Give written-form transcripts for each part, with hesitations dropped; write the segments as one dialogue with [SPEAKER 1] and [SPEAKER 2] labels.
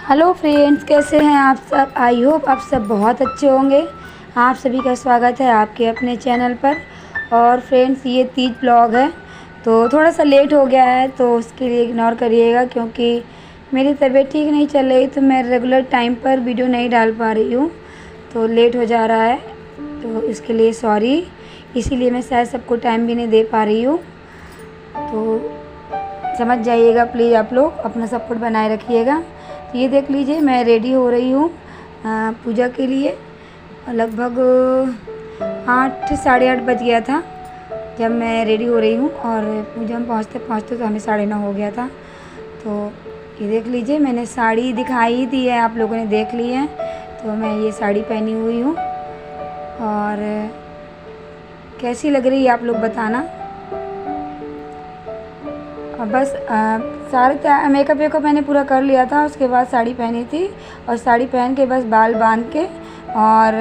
[SPEAKER 1] Hello friends, कैसे हैं आप सब। आई होप आप सब बहुत अच्छे होंगे। आप सभी का स्वागत है आपके अपने चैनल पर। और फ्रेंड्स, ये तीज ब्लॉग है तो थोड़ा सा लेट हो गया है, तो उसके लिए इग्नोर करिएगा क्योंकि मेरी तबीयत ठीक नहीं चल रही, तो मैं रेगुलर टाइम पर वीडियो नहीं डाल पा रही हूँ, तो लेट हो जा रहा है, तो इसके लिए सॉरी। इसीलिए मैं शायद सबको टाइम भी नहीं दे पा रही हूँ, तो समझ जाइएगा प्लीज़। आप लोग अपना सपोर्ट बनाए रखिएगा। तो ये देख लीजिए, मैं रेडी हो रही हूँ पूजा के लिए। लगभग 8 साढ़े 8 बज गया था जब मैं रेडी हो रही हूँ, और पूजा में पहुँचते पहुँचते तो हमें 9:30 हो गया था। तो ये देख लीजिए, मैंने साड़ी दिखाई दी है, आप लोगों ने देख ली है। तो मैं ये साड़ी पहनी हुई हूँ, और कैसी लग रही है आप लोग बताना। और बस सारे मेकअप वेकअप मैंने पूरा कर लिया था। उसके बाद साड़ी पहनी थी, और साड़ी पहन के बस बाल बांध के और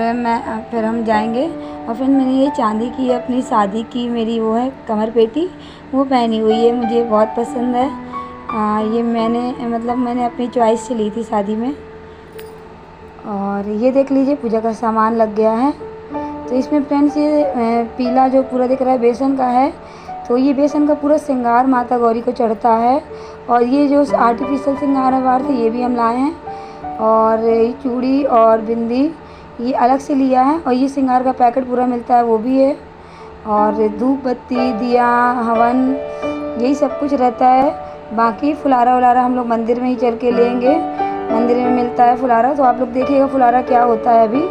[SPEAKER 1] फिर हम जाएंगे। और फिर मैंने ये चांदी की अपनी शादी की मेरी वो है कमर पेटी, वो पहनी हुई है, मुझे बहुत पसंद है। ये मैंने अपनी चॉइस से ली थी शादी में। और ये देख लीजिए, पूजा का सामान लग गया है। तो इसमें फ्रेंड्स ये पीला जो पूरा दिख रहा है बेसन का है, तो ये बेसन का पूरा श्रृंगार माता गौरी को चढ़ता है। और ये जो आर्टिफिशियल श्रृंगार थे ये भी हम लाए हैं। और ये चूड़ी और बिंदी ये अलग से लिया है, और ये श्रृंगार का पैकेट पूरा मिलता है वो भी है। और धूप बत्ती दिया हवन यही सब कुछ रहता है। बाकी फुलारा उलारा हम लोग मंदिर में ही चल के लेंगे, मंदिर में मिलता है फुलारा। तो आप लोग देखिएगा फुलारा क्या होता है अभी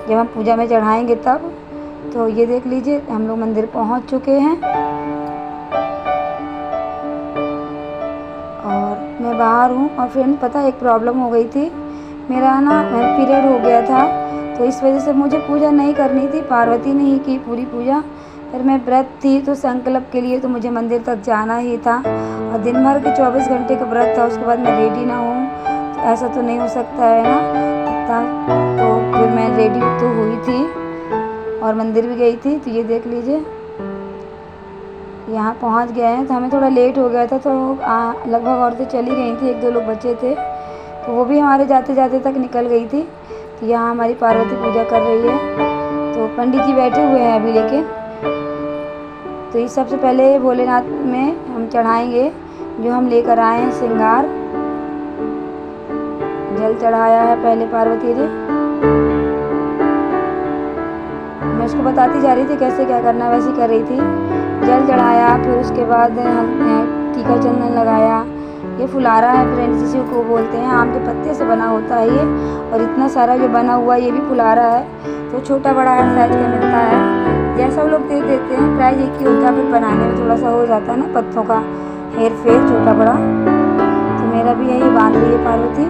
[SPEAKER 1] जब हम पूजा में चढ़ाएंगे तब। तो ये देख लीजिए, हम लोग मंदिर पहुंच चुके हैं, और मैं बाहर हूँ। और फ्रेंड पता है, एक प्रॉब्लम हो गई थी, मेरा ना पीरियड हो गया था, तो इस वजह से मुझे पूजा नहीं करनी थी। पार्वती ने ही की पूरी पूजा, फिर मैं व्रत थी तो संकल्प के लिए तो मुझे मंदिर तक जाना ही था। और दिन भर के 24 घंटे का व्रत था, उसके बाद मैं रेडी ना हूँ तो ऐसा तो नहीं हो सकता है ना इतना। तो फिर मैं रेडी तो हुई थी और मंदिर भी गई थी। तो ये देख लीजिए, यहाँ पहुँच गए हैं। तो हमें थोड़ा लेट हो गया था, तो लगभग औरतें चली गई थी, 1-2 लोग बचे थे, तो वो भी हमारे जाते जाते तक निकल गई थी। तो यहाँ हमारी पार्वती पूजा कर रही है, तो पंडित जी बैठे हुए हैं अभी। लेकिन तो ये सबसे पहले भोलेनाथ में हम चढ़ाएंगे जो हम लेकर आए हैं श्रृंगार। जल चढ़ाया है पहले पार्वती ने, मैं उसको बताती जा रही थी कैसे क्या करना, वैसे कर रही थी। जल चढ़ाया, फिर उसके बाद टीका चंदन लगाया। ये फुलारा है फ्रेंड्स, इसी को बोलते हैं, आम के पत्ते से बना होता है ये। और इतना सारा जो बना हुआ ये भी फुलारा है, तो छोटा बड़ा हर साइज का मिलता है, जैसा वो लोग दे देते हैं। प्राइस एक ही होता है, फिर बनाने में थोड़ा सा हो जाता है ना पत्तों का हेर फेर छोटा बड़ा। तो मेरा भी यही बांध रही है पार्वती।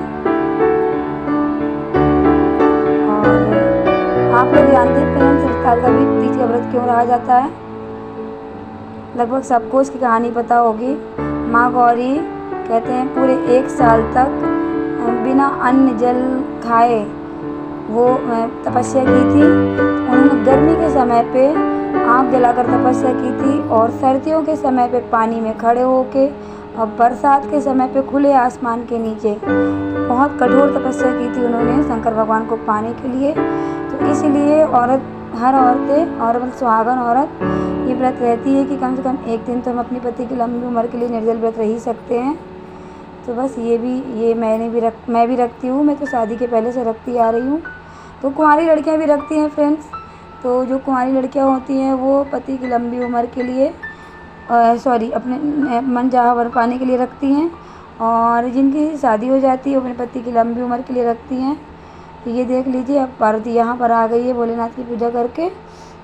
[SPEAKER 1] और आप लोग जानते हैं फ्रेंड्स, हड़ताल का भी तीज का व्रत क्यों रहा जाता है। लगभग सबको इसकी कहानी पता होगी। माँ गौरी कहते हैं पूरे 1 साल तक बिना अन्न जल खाए वो तपस्या की थी। उन्होंने गर्मी के समय पे आग जलाकर तपस्या की थी, और सर्दियों के समय पे पानी में खड़े होके, और बरसात के समय पे खुले आसमान के नीचे बहुत कठोर तपस्या की थी उन्होंने शंकर भगवान को पाने के लिए। तो इसलिए हर औरतें और सुहागन औरत ये व्रत रहती है कि कम से कम एक दिन तो हम अपने पति की लंबी उम्र के लिए निर्जल व्रत रह ही सकते हैं। तो बस ये मैं भी रखती हूँ, मैं तो शादी के पहले से रखती आ रही हूँ। तो कुंवारी लड़कियाँ भी रखती हैं फ्रेंड्स। तो जो कुंवारी लड़कियाँ होती हैं वो पति की लंबी उम्र के लिए अपने मन चाहा वर पाने के लिए रखती हैं, और जिनकी शादी हो जाती है वो अपने पति की लंबी उम्र के लिए रखती हैं। तो ये देख लीजिए, अब पार्वती यहाँ पर आ गई है भोलेनाथ की पूजा करके।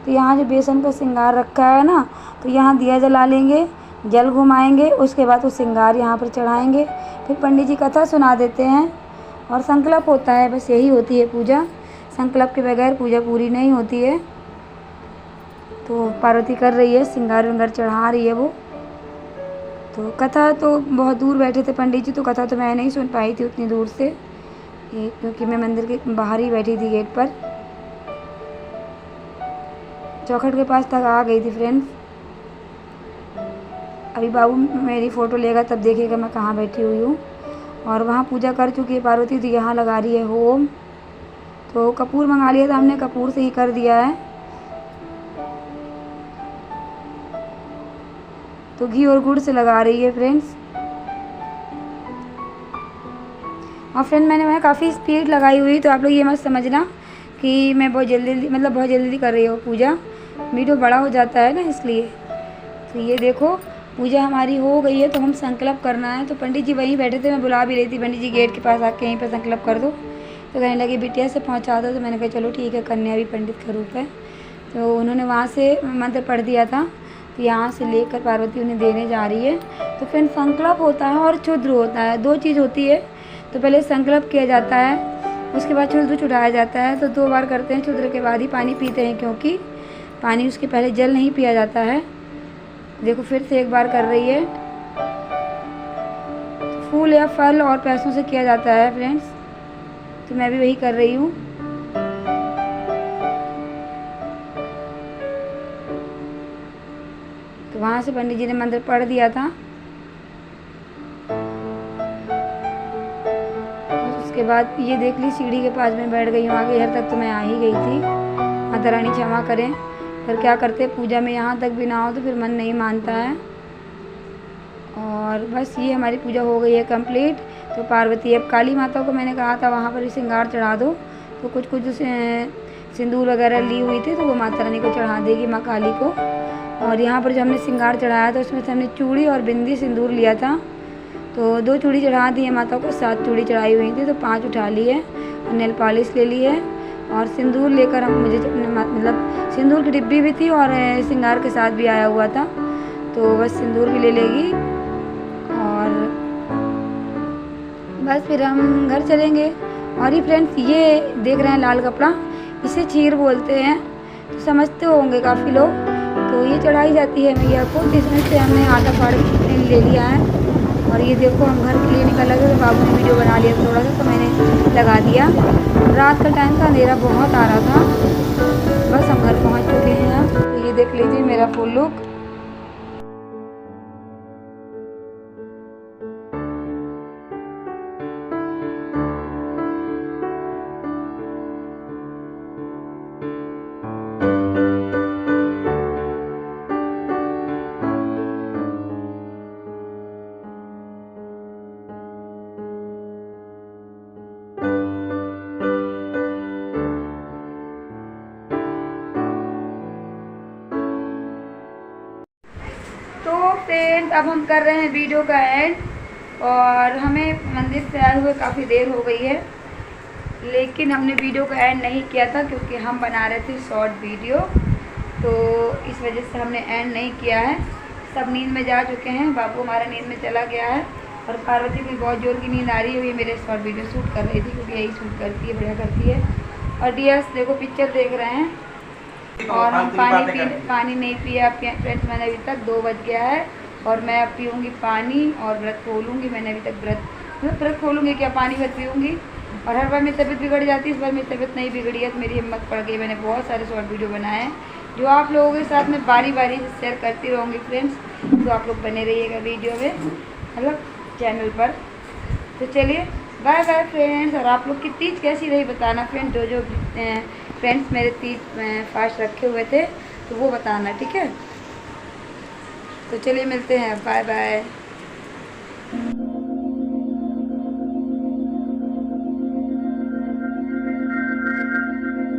[SPEAKER 1] तो यहाँ जो बेसन का श्रृंगार रखा है ना, तो यहाँ दिया जला लेंगे, जल घुमाएंगे, उसके बाद वो श्रृंगार यहाँ पर चढ़ाएंगे। फिर पंडित जी कथा सुना देते हैं, और संकल्प होता है, बस यही होती है पूजा। संकल्प के बगैर पूजा पूरी नहीं होती है। तो पार्वती कर रही है, श्रृंगार विंगार चढ़ा रही है वो। तो कथा तो बहुत दूर बैठे थे पंडित जी, तो कथा तो मैं नहीं सुन पाई थी उतनी दूर से, क्योंकि मैं मंदिर के बाहर ही बैठी थी गेट पर, चौखट के पास तक आ गई थी फ्रेंड्स। अभी बाबू मेरी फ़ोटो लेगा तब देखिएगा मैं कहाँ बैठी हुई हूँ। और वहाँ पूजा कर चुकी है पार्वती, तो यहाँ लगा रही है होम। तो कपूर मंगा लिया था हमने, कपूर से ही कर दिया है। तो घी और गुड़ से लगा रही है फ्रेंड्स। और फ्रेंड मैंने वहाँ काफ़ी स्पीड लगाई हुई, तो आप लोग ये मत समझना कि मैं बहुत जल्दी मतलब बहुत जल्दी कर रही हूँ पूजा, वीडियो बड़ा हो जाता है ना इसलिए। तो ये देखो पूजा हमारी हो गई है, तो हम संकल्प करना है। तो पंडित जी वहीं बैठे थे, मैं बुला भी रही थी पंडित जी गेट के पास आके यहीं पर संकल्प कर दो। तो कहने लगे बिटिया से पहुँचा दो। तो मैंने कहा चलो ठीक है, कन्या भी पंडित का रूप है। तो उन्होंने वहाँ से मंत्र पढ़ दिया था, तो यहाँ से लेकर पार्वती उन्हें देने जा रही है। तो फ्रेंड संकल्प होता है और क्षुद्र होता है, दो चीज़ होती है। तो पहले संकल्प किया जाता है, उसके बाद क्षुद्र चढ़ाया जाता है। तो 2 बार करते हैं, क्षुद्र के बाद ही पानी पीते हैं, क्योंकि पानी उसके पहले जल नहीं पिया जाता है। देखो फिर से एक बार कर रही है। तो फूल या फल और पैसों से किया जाता है फ्रेंड्स, तो मैं भी वही कर रही हूँ। तो वहाँ से पंडित जी ने मंत्र पढ़ दिया था। उसके बाद ये देख ली सीढ़ी के पास में बैठ गई हूँ, आगे घर तक तो मैं आ ही गई थी। माता रानी क्षमा करें, पर क्या करते पूजा में यहाँ तक भी ना हो तो फिर मन नहीं मानता है। और बस ये हमारी पूजा हो गई है कंप्लीट। तो पार्वती अब काली माता को मैंने कहा था वहाँ पर ही श्रृंगार चढ़ा दो, तो कुछ सिंदूर वगैरह ली हुई थी, तो वो माता रानी को चढ़ा देगी, माँ काली को। और यहाँ पर जो हमने श्रृंगार चढ़ाया था उसमें से हमने चूड़ी और बिंदी सिंदूर लिया था, तो 2 चूड़ी चढ़ा दी है माता को, 7 चूड़ी चढ़ाई हुई थी, तो 5 उठा ली है। और नेल पॉलिश ले ली है और सिंदूर लेकर हम मतलब सिंदूर की डिब्बी भी थी और श्रृंगार के साथ भी आया हुआ था, तो बस सिंदूर भी ले लेगी। और बस फिर हम घर चलेंगे। और ये फ्रेंड्स ये देख रहे हैं लाल कपड़ा, इसे चीर बोलते हैं, तो समझते होंगे काफ़ी लोग। तो ये चढ़ाई जाती है मैया को, जिसमें से हमने आटा फाड़ ले लिया है। और ये देखो हम घर के लिए निकल लगे, तो बाबू ने वीडियो बना लिया थोड़ा सा, तो मैंने लगा दिया। रात का टाइम था, अंधेरा बहुत आ रहा था। बस हम घर पहुंच चुके हैं अब। तो ये देख लीजिए मेरा फुल लुक। फ्रेंड्स अब हम कर रहे हैं वीडियो का एंड, और हमें मंदिर से आए हुए काफ़ी देर हो गई है, लेकिन हमने वीडियो का एंड नहीं किया था क्योंकि हम बना रहे थे शॉर्ट वीडियो, तो इस वजह से हमने एंड नहीं किया है। सब नींद में जा चुके हैं, बाबू हमारा नींद में चला गया है, और पार्वती की बहुत जोर की नींद आ रही है। ये मेरे शॉर्ट वीडियो शूट कर रही थी, क्योंकि यही शूट करती है, बढ़िया करती है। और डियर्स देखो पिक्चर देख रहे हैं, और हम पानी नहीं पिया फ्रेंड्स, मैंने अभी तक 2 बज गया है, और मैं अब पीऊँगी पानी और व्रत खोलूँगी। मैंने अभी तक व्रत खोलूँगी क्या, पानी व्रत पीऊँगी। और हर बार मेरी तबीयत बिगड़ जाती है, इस बार मेरी तबीयत नहीं बिगड़ी है, तो मेरी हिम्मत पड़ गई। मैंने बहुत सारे शॉर्ट वीडियो बनाए हैं जो आप लोगों के साथ में बारी बारी से शेयर करती रहूँगी फ्रेंड्स, तो आप लोग बने रहिएगा वीडियो में, मतलब चैनल पर। तो चलिए बाय बाय फ्रेंड्स। और आप लोग की तीज कैसी रही बताना फ्रेंड्स, जो फ्रेंड्स मेरे तीज फास्ट रखे हुए थे तो वो बताना, ठीक है। तो चलिए मिलते हैं, बाय बाय।